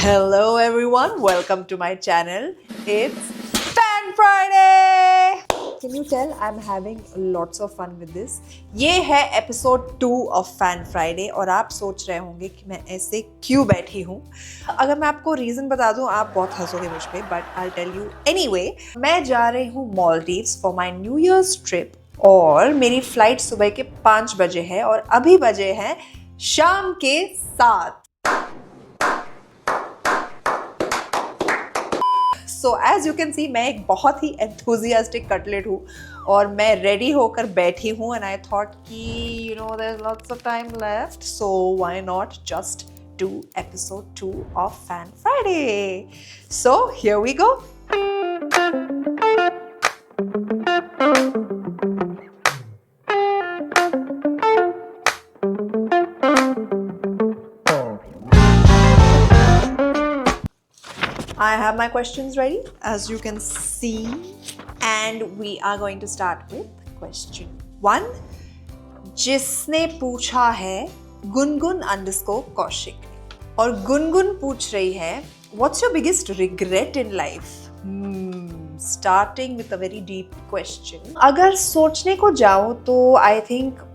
Hello everyone, welcome to my channel. It's Fan Friday! Can you tell I'm having lots of fun with this? ये है episode 2 of Fan Friday और आप सोच रहे होंगे कि मैं ऐसे क्यों बैठी हूँ. अगर मैं आपको रीज़न बता दूँ आप बहुत हंसोगे मुझ पे, but I'll tell you anyway. मैं जा रही हूँ Maldives for my New Year's trip और मेरी फ्लाइट सुबह के 5 बजे है और अभी बजे हैं शाम के 7. So as you can see मैं एक बहुत ही एंथुजियास्टिक कटलेट हूँ और मैं रेडी होकर बैठी हूँ एंड आई थॉट कि you know there is lots of time left so why not just do episode 2 of fan Friday. So here we go. I have my questions ready, as you can see, and we are going to start with question 1. जिसने पूछा है गुनगुन _ कौशिक और गुनगुन पूछ रही है What's your biggest regret in life? Starting with a very deep question. अगर सोचने को जाऊँ तो I think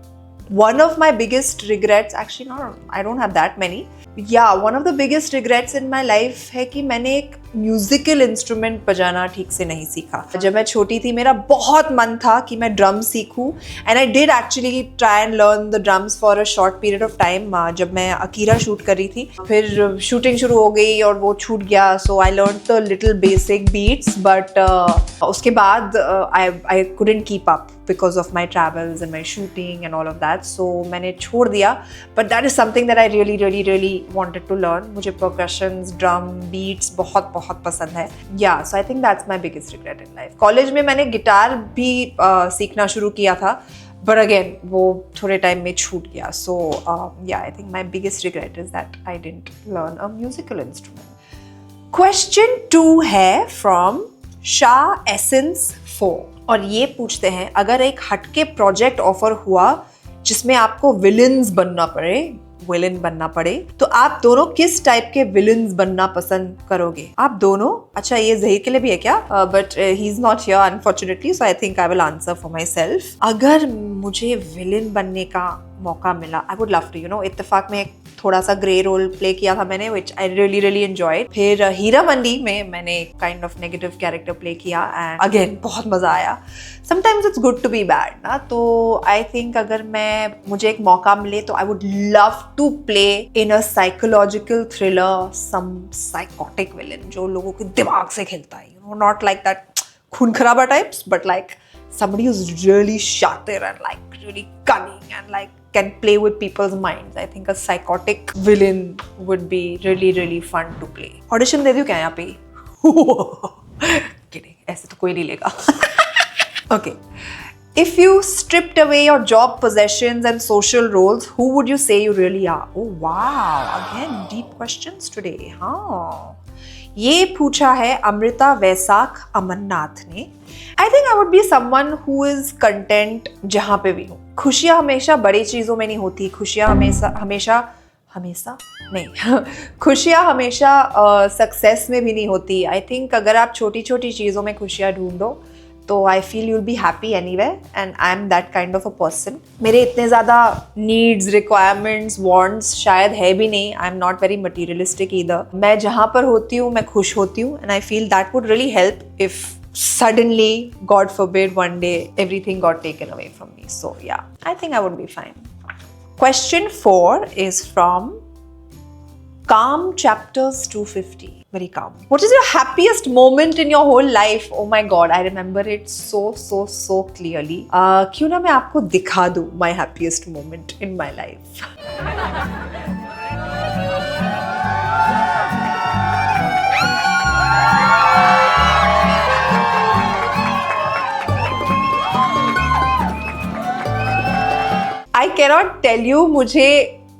one of my biggest regrets, actually no, I don't have that many. Yeah, one of the biggest regrets in my life है कि मैंने एक musical instrument बजाना ठीक से नहीं सीखा. जब मैं छोटी थी मेरा बहुत मन था कि मैं ड्रम सीखूं and I did actually try and learn the drums for a short period of time. जब मैं अकीरा शूट कर रही थी फिर शूटिंग शुरू हो गई और वो छूट गया. So I learn the little basic beats but उसके बाद I couldn't keep up because of my travels and my shooting and all of that. So मैंने छोड़ दिया. But that is something that I really wanted to learn. मुझे percussions, drum, beats बहुत पसंद है. Yeah, so I think that's my biggest regret in life. College में मैंने guitar भी सीखना शुरू किया था. But again, वो थोड़े टाइम में छूट गया. So yeah, I think my biggest regret is that I didn't learn a musical instrument. Question 2 है from Shah Essence 4. और ये पूछते हैं अगर एक हटके प्रोजेक्ट ऑफर हुआ जिसमें आपको विलन्स बनना पड़े तो आप दोनों किस टाइप के विलन्स बनना पसंद करोगे? आप दोनों? अच्छा ये ज़हीर के लिए भी है क्या? But he is not here unfortunately so I think I will answer for myself. अगर मुझे विलन बनने का मौका मिला I would love to. You know इत्तेफाक में थोड़ा सा ग्रे रोल प्ले किया था मैंने विच आई रियली एंजॉयड. फिर हीरा मंडी में मैंने kind of negative character play किया एंड अगेन बहुत मजा आया. Sometimes it's good to be bad ना. तो आई थिंक अगर मुझे एक मौका मिले तो I would love to play in a psychological thriller some psychotic villain जो लोगों के दिमाग से खेलता है. You know not like that खून खराबा types but like somebody who's really शातिर and like really cunning and like can play with people's minds. I think a psychotic villain would be really fun to play. Audition दे दूँ क्या यहाँ पे? Kidding. ऐसे तो कोई नहीं लेगा. Okay. If you stripped away your job possessions and social roles, who would you say you really are? Oh wow. Again, deep questions today. हाँ. ये पूछा है अमृता वैसाख अमरनाथ ने. आई think I would be someone who is content जहाँ पे भी हूँ. खुशियाँ हमेशा बड़ी चीज़ों में नहीं होती. खुशियाँ हमेशा सक्सेस में भी नहीं होती. आई थिंक अगर आप छोटी छोटी चीज़ों में खुशियाँ ढूंढो तो I feel you'll be happy anywhere and I am that kind of a person. मेरे इतने ज़्यादा नीड्स रिक्वायरमेंट्स वांट्स शायद है भी नहीं. I am not very materialistic either. मैं जहाँ पर होती हूँ मैं खुश होती हूँ and I feel that would really help if suddenly, God forbid, one day everything got taken away from me. So yeah, I think I would be fine. Question 4 is from Calm Chapters 250. Very calm. What is your happiest moment in your whole life? Oh my God, I remember it so clearly. क्यों ना मैं आपको दिखा दूँ my happiest moment in my life. I cannot tell you मुझे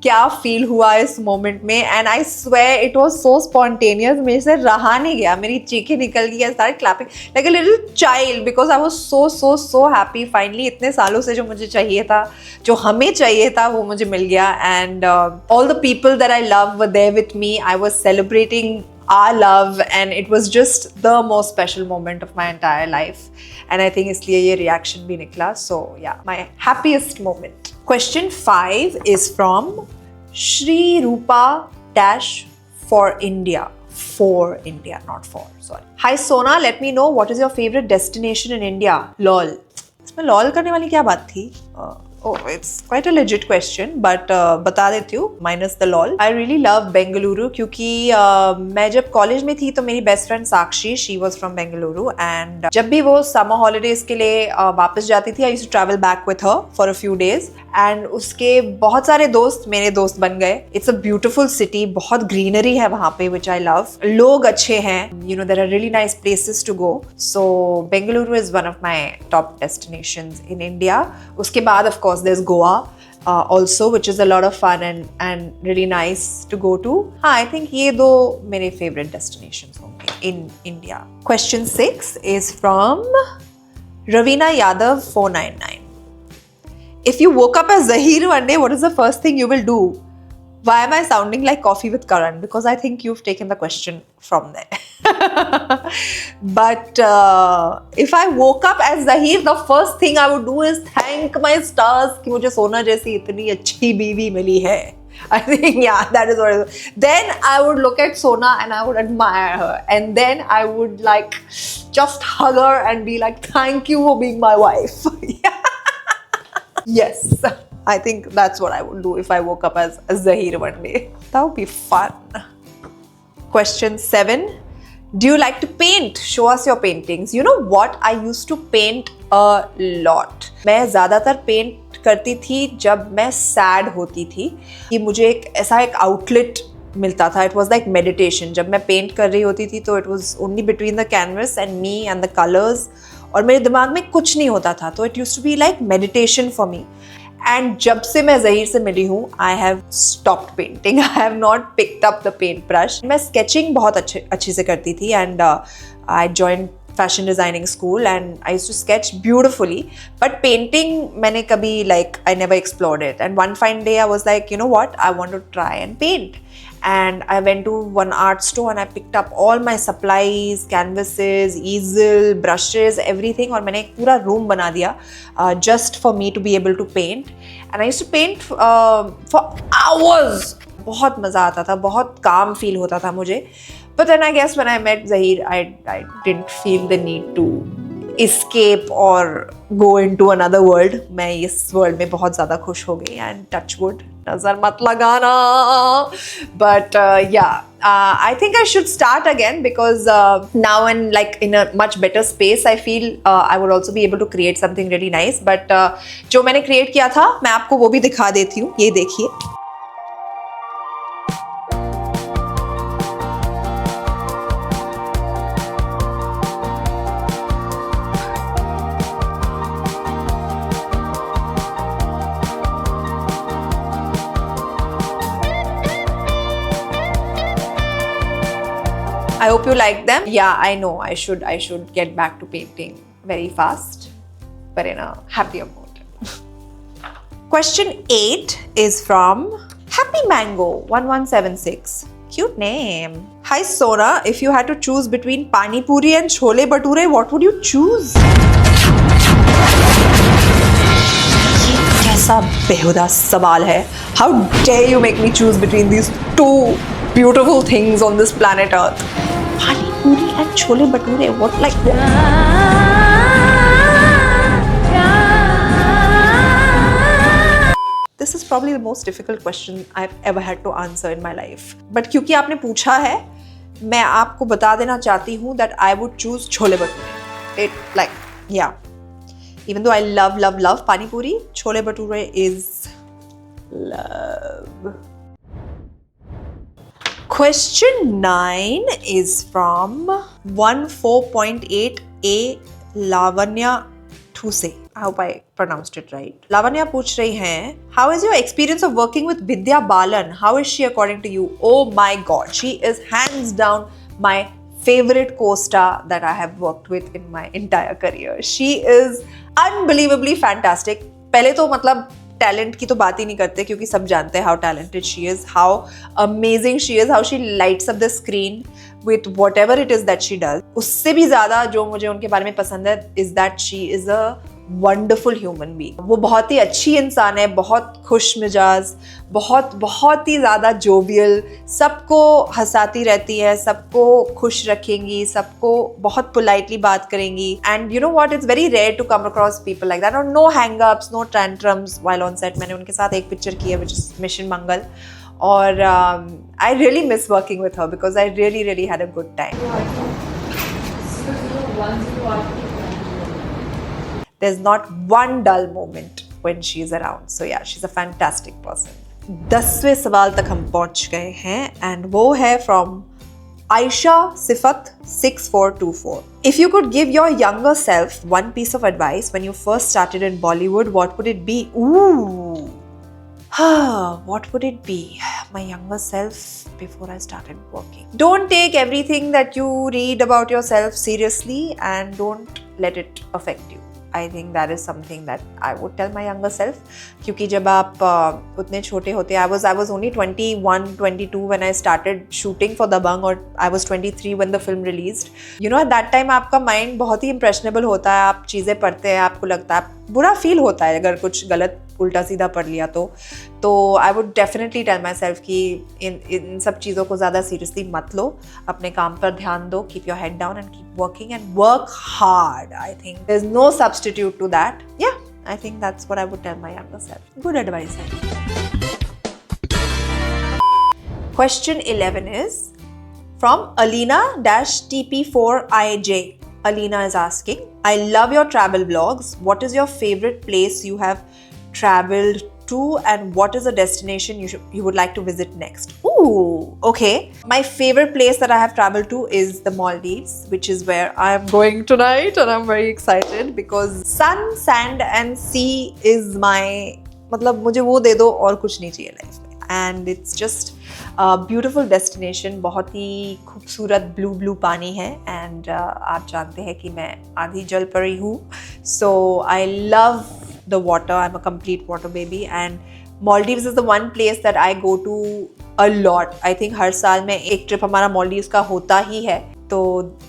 क्या feel हुआ इस मोमेंट में, and I swear it was so spontaneous, मेरे से रहा नहीं गया, मेरी चीखें निकल गई, I started clapping like a little child because I was so happy. Finally इतने सालों से जो मुझे चाहिए था, जो हमें चाहिए था, वो मुझे मिल गया. And all the people that I love were there with me. I was celebrating our love and it was just the most special moment of my entire life, and I think इसलिए ये reaction भी निकला. So yeah, my happiest moment. Question 5 is from Shri Rupa dash for India. For India, not for, sorry. Hi Sona, let me know what is your favorite destination in India. Lol. इसमें lol करने वाली क्या बात थी? Oh, it's quite a legit question, but बता देती हूँ, minus the lol. I really love Bengaluru क्योंकि मैं जब कॉलेज में थी तो मेरी best friend Sakshi, she was from Bengaluru, and जब भी वो समर हॉलीडेज के लिए वापस जाती थी, I used to travel back with her for a few days, and उसके बहुत सारे दोस्त मेरे दोस्त बन गए. It's a beautiful city, बहुत ग्रीनरी है वहाँ पे, which I love. लोग अच्छे हैं, you know, there are really nice places to go. So Bengaluru is one of my top destinations in India. उसके बाद of course there's Goa also, which is a lot of fun and really nice to go to. I think ये दो मेरे favorite destinations होंगे in India. Question 6 is from Ravina Yadav 499. If you woke up as Zahir one day, what is the first thing you will do? Why am I sounding like Coffee with Karan? Because I think you've taken the question from there. But if I woke up as Zahir, the first thing I would do is thank my stars कि मुझे सोना जैसी इतनी अच्छी बीवी मिली है. I think, yeah, that is what it is. Then I would look at Sona and I would admire her. And then I would like just hug her and be like, thank you for being my wife. Yes. I think that's what I would do if I woke up as Zahir one day. That would be fun. Question 7. Do you like to paint? Show us your paintings. You know what? I used to paint a lot. मैं ज़्यादातर paint करती थी जब मैं sad होती थी, कि मुझे ऐसा एक outlet मिलता था. It was like meditation. जब मैं पेंट कर रही होती थी तो it was only between the canvas and me and the colors. और मेरे दिमाग में कुछ नहीं होता था, तो it used to be like meditation for me. And जब से मैं ज़हीर से मिली हूँ, I have stopped painting. I have not picked up the paint brush. मैं sketching बहुत अच्छे से करती थी, and I joined fashion designing school and I used to sketch beautifully. But painting मैंने कभी I never explored it. And one fine day I was like, you know what? I want to try and paint. And I went to one art store and I picked up all my supplies, canvases, easel, brushes, everything, और मैंने एक पूरा room बना दिया just for me to be able to paint. And I used to paint for hours. बहुत मज़ा आता था, बहुत calm feel होता था मुझे. But then I guess when I met Zahir, I didn't feel the need to escape or go into another world. मैं इस world में बहुत ज़्यादा खुश हो गई, and touch wood, नज़र मत लगाना. But yeah, I think I should start again because now in a much better space, I feel I would also be able to create something really nice. But जो मैंने create किया था, मैं आपको वो भी दिखा देती हूँ. ये देखिए. I hope you like them. Yeah, I know I should get back to painting very fast, but in a happier mood. Question 8 is from Happy Mango 1176. Cute name. Hi Sona, if you had to choose between Pani Puri and Chole Bhature, what would you choose? कैसा बेहुदा सवाल है. How dare you make me choose between these two beautiful things on this planet Earth? Pani Puri and Chole Bhature, what like what? This is probably the most difficult question I've ever had to answer in my life. But क्योंकि आपने पूछा है, मैं आपको बता देना चाहती हूँ that I would choose Chole Bhature. It like, yeah. Even though I love Pani Puri, Chole Bhature is love. Question 9 is from 14.8 A Lavanya Thuse. I hope I pronounced it right. Lavanya पूछ रही हैं, how is your experience of working with Vidya Balan? How is she according to you? Oh my God, she is hands down my favorite co-star that I have worked with in my entire career. She is unbelievably fantastic. पहले तो मतलब talent की तो बात ही नहीं करते क्योंकि सब जानते हैं how talented she is, how amazing she is, how she lights up the screen with whatever it is that she does. उससे भी ज़्यादा जो मुझे उनके बारे में पसंद है is that she is a wonderful human being. वो बहुत ही अच्छी इंसान है, बहुत खुश मिजाज, बहुत ही ज़्यादा जोवियल, सबको हंसाती रहती है, सबको खुश रखेंगी, सबको बहुत पोलाइटली बात करेंगी. And you know what, it's very rare to come across people like that. और no hangups, no tantrums while on set. मैंने उनके साथ एक पिक्चर की है विच इज मिशन मंगल. और I really miss working with her because I really had a good time. There's not one dull moment when she's around. So yeah, she's a fantastic person. 10वें सवाल तक हम पहुंच गए हैं and वो है from Aisha Sifat 6424. If you could give your younger self one piece of advice when you first started in Bollywood, what would it be? Ooh. What would it be? My younger self before I started working. Don't take everything that you read about yourself seriously and don't let it affect you. I think that is something that I would tell my younger self. क्योंकि जब आप उतने छोटे होते, I was only 21, 22 when I started shooting for Dabangg और I was 23 when the film released. You know, at that time आपका mind बहुत ही impressionable होता है, आप चीज़ें पढ़ते हैं, आपको लगता है, बुरा फील होता है अगर कुछ गलत उल्टा सीधा पढ़ लिया तो I would definitely tell myself कि इन सब चीज़ों को ज़्यादा सीरियसली मत लो, अपने काम पर ध्यान दो, keep your head down and keep working and work hard. I think there is no substitute to that. Yeah, I think that's what I would tell my younger self. Good advice है. Question 11 is from Alina-TP4IJ. Alina is asking, I love your travel vlogs. What is your favorite place you have traveled to and what is a destination you would like to visit next? Ooh, okay. My favorite place that I have traveled to is the Maldives, which is where I am going tonight and I'm very excited because sun, sand and sea is my, मतलब मुझे वो दे दो और कुछ नहीं चाहिए life में. And it's just a beautiful destination. बहुत ही खूबसूरत ब्लू पानी है and आप जानते हैं कि मैं आधी जल परी हूँ. So I love the water. I'm a complete water baby and Maldives is the one place that I go to a lot. I think हर साल में एक ट्रिप हमारा Maldives का होता ही है. तो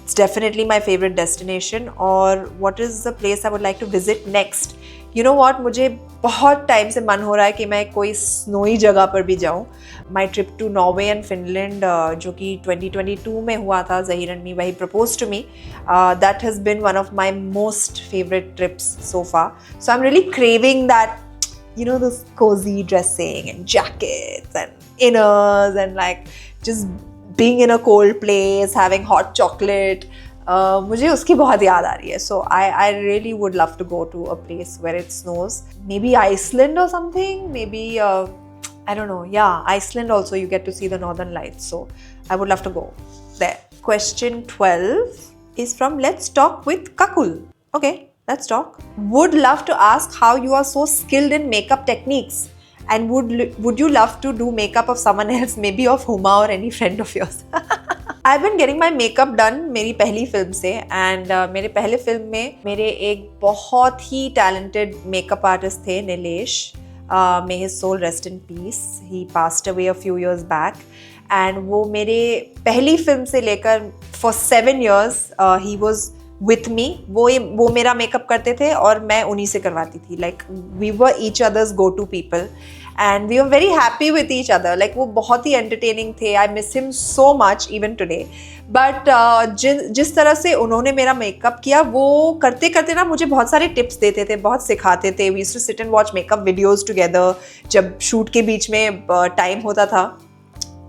it's definitely my favorite destination. और what is the place I would like to visit next? You know what, मुझे बहुत टाइम से मन हो रहा है कि मैं कोई स्नोई जगह पर भी जाऊँ. My trip to Norway and Finland जो कि 2022 में हुआ था, ज़हीर एंड मी वही propose to me. That has been one of my most favourite trips so far. So I am really craving that, you know, this cozy dressing and jackets and inners and like just being in a cold place, having hot chocolate. मुझे उसकी बहुत याद आ रही है. So I really would love to go to a place where it snows. Maybe Iceland or something. Maybe I don't know. Yeah, Iceland also you get to see the northern lights. So I would love to go there. Question 12 is from Let's Talk with Kakul. Okay, let's talk. Would love to ask how you are so skilled in makeup techniques. And would you love to do makeup of someone else, maybe of Huma or any friend of yours? I've been getting my makeup done मेरी पहली film से and मेरे पहले film में मेरे एक बहुत ही talented makeup artist थे, Nilesh. May his soul rest in peace. He passed away a few years back. And वो मेरे पहली फिल्म से लेकर for 7 years he was with me. वो मेरा मेकअप करते थे और मैं उन्हीं से करवाती थी. Like we were each other's go-to people. And we were very happy with each other. Like वो बहुत ही entertaining थे. I miss him so much even today. But जिस तरह से उन्होंने मेरा मेकअप किया, वो करते करते ना मुझे बहुत सारे टिप्स देते थे, बहुत सिखाते थे. We used to sit and watch makeup videos together. जब शूट के बीच में टाइम होता था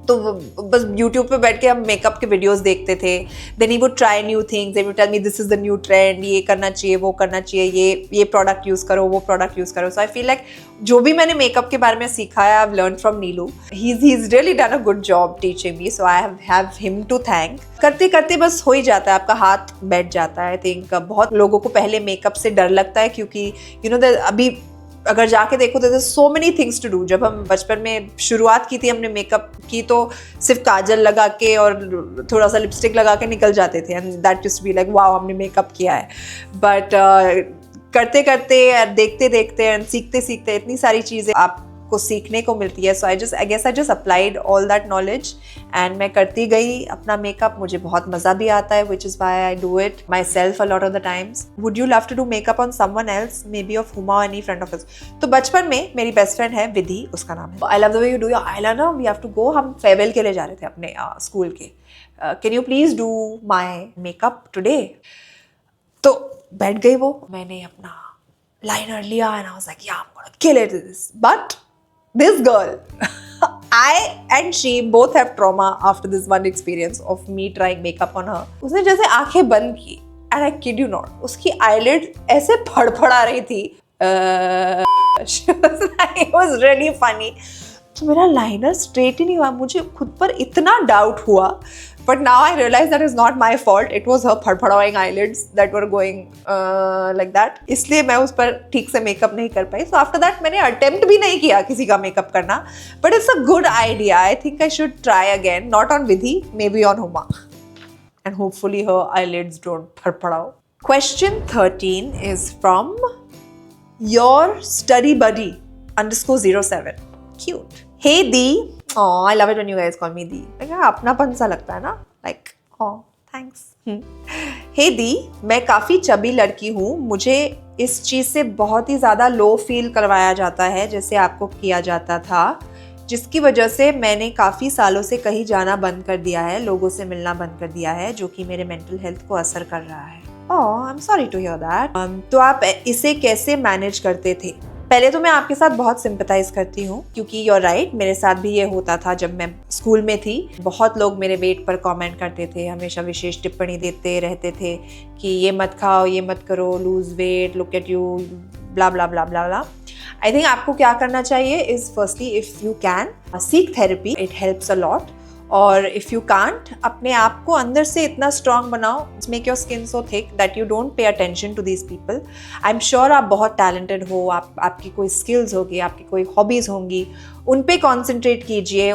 तो बस YouTube पे बैठ के हम मेकअप के वीडियोस देखते थे. Then he would try new things, he would tell me this is the new trend, ये करना चाहिए, वो करना चाहिए, ये प्रोडक्ट यूज़ करो, वो प्रोडक्ट यूज़ करो. सो आई फील लाइक जो भी मैंने मेकअप के बारे में सीखा है, I have learn from Neelu. He is really done a good job teaching me, so I have him to thank. करते करते बस हो ही जाता है, आपका हाथ बैठ जाता है. आई थिंक बहुत लोगों को पहले मेकअप से डर लगता है, क्योंकि यू नो अभी अगर जाके देखो तो so many things to do. जब हम बचपन में शुरुआत की थी हमने मेकअप की, तो सिर्फ काजल लगा के और थोड़ा सा लिपस्टिक लगा के निकल जाते थे, and that used to be like wow हमने मेकअप किया है. बट करते करते, देखते देखते एंड सीखते सीखते इतनी सारी चीज़ें आपको सीखने को मिलती है. So I guess I just applied all that knowledge and मैं करती गई अपना मेकअप. मुझे बहुत मज़ा भी आता है, which is why I do it myself a lot of the times. Would you love to do makeup on someone else, maybe of Huma any friend of us? तो बचपन में मेरी बेस्ट फ्रेंड है विधि, उसका नाम है. I love the way you do your eyeliner, we have to go. हम farewell के लिए जा रहे थे अपने स्कूल के. Can you please do my makeup today? तो बैठ गई वो, मैंने अपना लाइनर लिया एंड आई वाज लाइक या I am gonna kill it this. But this girl, I and she both have trauma after this one experience of me trying makeup on her. उसने जैसे आंखें बंद की, and I kid you not, उसकी eyelid ऐसे फड़फड़ा रही थी. It was really funny. तो मेरा लाइनर स्ट्रेट ही नहीं हुआ. मुझे खुद पर इतना डाउट हुआ. But now I realize that is not my fault. It was her फड़फड़ाइंग eyelids that were going like that. इसलिए मैं उस पर ठीक से मेकअप नहीं कर पाई. So after that मैंने अटेम्प्ट भी नहीं किया किसी का मेकअप करना. But it's a good idea. I think I should try again. Not on Vidhi, maybe on Huma. And hopefully her eyelids don't फड़फड़ाओ. Question 13 is from your study buddy _07. Cute. Hey Dee. Oh, I love it when you guys call me Dee. Like अपनापन सा लगता है ना. Like, oh, thanks. Hey Dee, मैं काफ़ी chubby लड़की हूँ. मुझे इस चीज़ से बहुत ही ज़्यादा लो फील करवाया जाता है, जैसे आपको किया जाता था, जिसकी वजह से मैंने काफ़ी सालों से कहीं जाना बंद कर दिया है, लोगों से मिलना बंद कर दिया है, जो कि मेरे मेंटल हेल्थ को असर कर रहा है. Oh, I'm sorry to hear that. तो आप इसे कैसे मैनेज करते थे? पहले तो मैं आपके साथ बहुत सिंपैथाइज करती हूँ, क्योंकि you're right, मेरे साथ भी ये होता था जब मैं स्कूल में थी. बहुत लोग मेरे वेट पर कमेंट करते थे, हमेशा विशेष टिप्पणी देते रहते थे कि ये मत खाओ, ये मत करो, lose weight, look at you, blah blah blah blah blah. I think आपको क्या करना चाहिए is firstly, if you can, seek therapy. It helps a lot. और इफ़ यू कांट, अपने आप को अंदर से इतना स्ट्रांग बनाओ, make your skin so thick that you don't pay attention to these people. I am sure आप बहुत टैलेंटेड हो, आपकी कोई स्किल्स होगी, आपकी कोई हॉबीज़ होंगी, उन पे कॉन्सेंट्रेट कीजिए.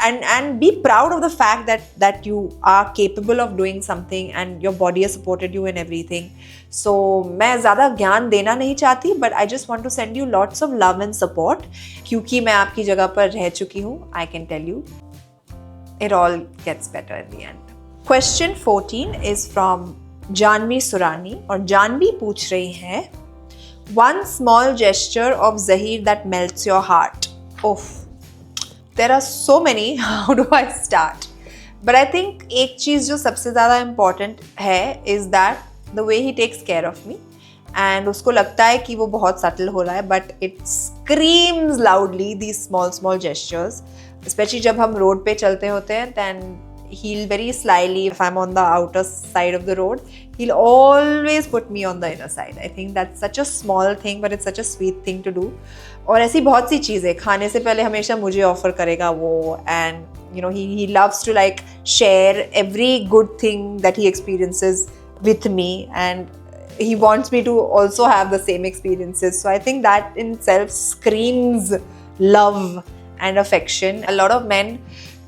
and be proud of the fact that you are capable of doing something and your body has supported you in everything. So मैं ज़्यादा ज्ञान देना नहीं चाहती, but I just want to send you lots of love and support, क्योंकि मैं आपकी जगह पर रह चुकी हूँ. I can tell you it all gets better in the end. Question 14 is from Janvi Surani, और जानवी पूछ रही है, one small gesture of Zahir that melts your heart. Oof. There are so many. How do I start? But I think एक चीज़ जो सबसे ज़्यादा important है is that the way he takes care of me. And उसको लगता है कि वो बहुत subtle हो रहा है, but it screams loudly these small gestures. Especially जब हम road पे चलते होते हैं, then he'll very slyly, if I'm on the outer side of the road, he'll always put me on the inner side. I think that's such a small thing, but it's such a sweet thing to do. और ऐसी बहुत सी चीज़ें, खाने से पहले हमेशा मुझे offer करेगा वो, and you know he loves to like share every good thing that he experiences with me, and he wants me to also have the same experiences. So I think that in itself screams love and affection. A lot of men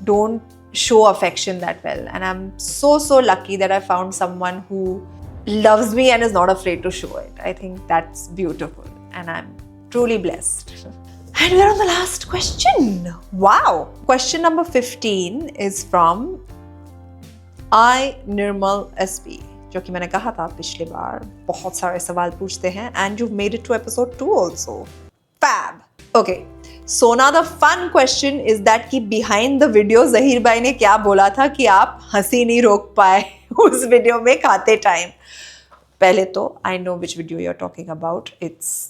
don't show affection that well, and I'm so lucky that I found someone who loves me and is not afraid to show it. I think that's beautiful, and I'm truly blessed. And we're on the last question. Wow. Question number 15 is from I Nirmal SB, जो कि मैंने कहा था पिछली बार बहुत सारे सवाल पूछते हैं, and you've made it to episode 2 also. Fab. Okay. So now the fun question is that कि behind the video जहीर भाई ने क्या बोला था कि आप हंसी नहीं रोक पाए उस वीडियो में खाते टाइम. पहले तो I know which video you're talking about. It's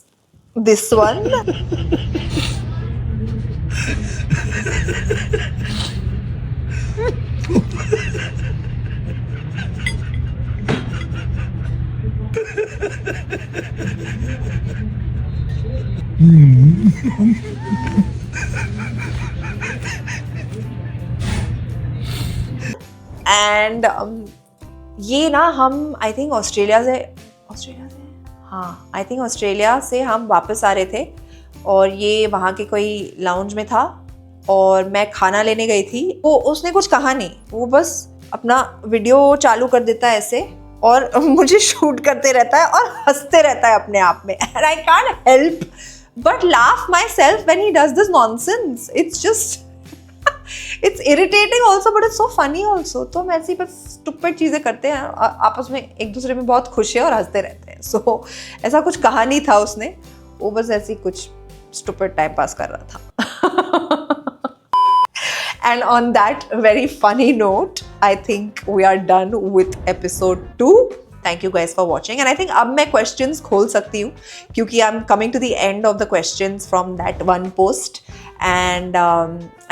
this one. And ये ना हम आई थिंक ऑस्ट्रेलिया से हाँ आई थिंक ऑस्ट्रेलिया से हम वापस आ रहे थे और ये वहाँ के कोई लाउंज में था और मैं खाना लेने गई थी। वो उसने कुछ कहा नहीं, वो बस अपना वीडियो चालू कर देता है ऐसे और मुझे शूट करते रहता है और हंसते रहता है अपने आप में। And I can't help but laugh my self when he does this nonsense. It's just it's irritating also but it's so funny also. तो हम ऐसी बस स्टुपिड चीज़ें करते हैं, आपस में एक दूसरे में बहुत खुश है और हंसते रहते हैं। सो ऐसा कुछ कहा नहीं था उसने, वो बस ऐसी कुछ स्टुपिड टाइम पास कर रहा था। And on that very funny note, I think we are done with episode 2. Thank you guys for watching. And I think अब मैं questions खोल सकती हूँ क्योंकि I'm coming to the end of the questions from that one post. And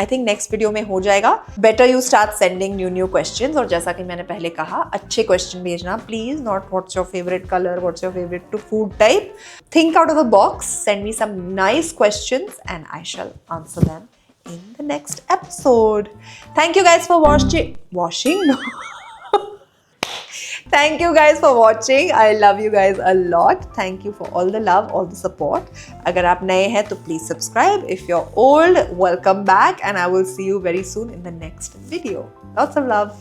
I think next video में हो जाएगा. Better you start sending new questions. और जैसा कि मैंने पहले कहा, अच्छे question भेजना please. Not what's your favorite color, what's your favorite food type. Think out of the box. Send me some nice questions and I shall answer them in the next episode. Thank you guys for watching. Thank you guys for watching. I love you guys a lot. Thank you for all the love, all the support. अगर आप नए हैं तो please subscribe. If you're old, welcome back and I will see you very soon in the next video. Lots of love.